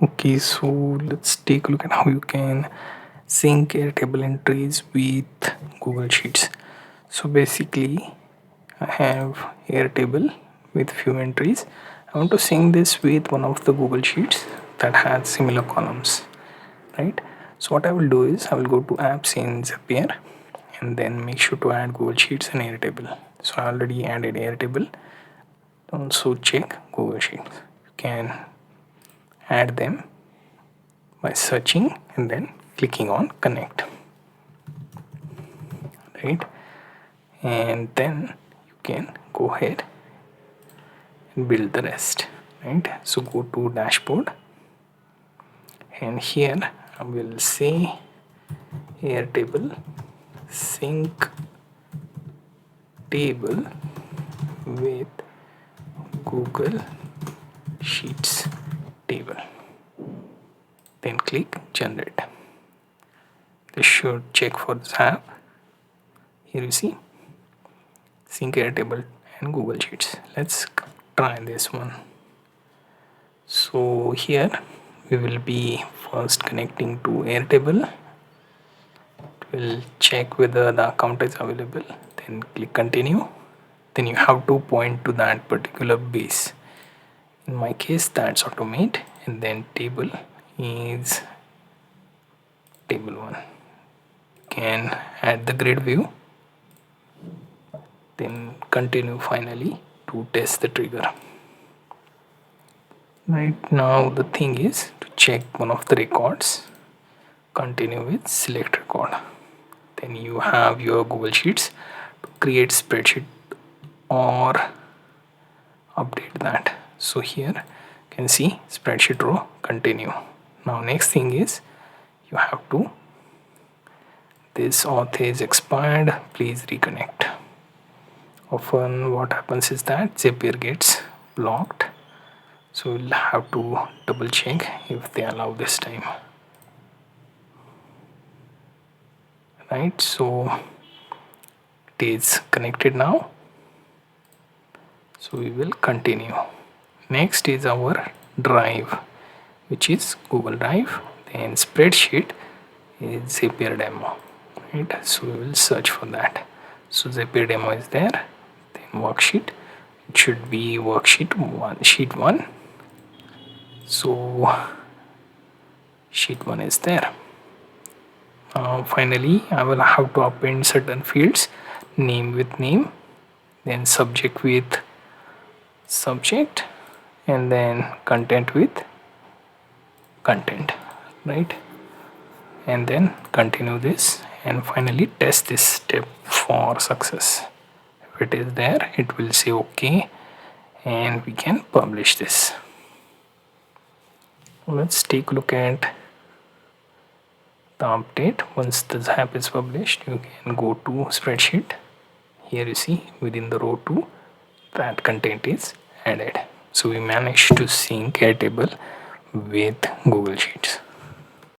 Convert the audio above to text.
Okay, so let's take a look at how you can sync Airtable entries with Google Sheets. So basically, I have Airtable with few entries. I want to sync this with one of the Google Sheets that has similar columns, right? So what I will do is I will go to apps in Zapier and then make sure to add Google Sheets and Airtable. So I already added Airtable. Also check Google Sheets. You can add them by searching and then clicking on connect, right? And then you can go ahead and build the rest, right? So go to dashboard and here I will say Airtable sync table with Google Sheets table, then click generate. This should check for this app. Here you see sync Airtable and Google Sheets. Let's try this one. So here we will be first connecting to Airtable. We'll check whether the account is available, then click continue. Then you have to point to that particular base. In my case that's automate, and then table is table 1. You can add the grid view, then continue finally to test the trigger. Right now the thing is to check one of the records, continue with select record. Then you have your Google Sheets to create spreadsheet or update that. So here you can see spreadsheet row, continue. Now next thing is you have to, this auth is expired, please reconnect. Often what happens is that Zapier gets blocked, so we'll have to double check if they allow this time, right? So it is connected now, so we will continue. Next is our drive, which is Google Drive, then spreadsheet is Zapier demo, right? So we will search for that. So Zapier demo is there, then worksheet, it should be worksheet 1, sheet 1. So sheet 1 is there. Finally I will have to append certain fields, name with name, then subject with subject, and then content with content, right? And then continue this and finally test this step for success. If it is there, it will say okay and we can publish this. Let's take a look at the update. Once the app is published, you can go to spreadsheet. Here you see within the row 2 that content is added. So we managed to sync Airtable with Google Sheets.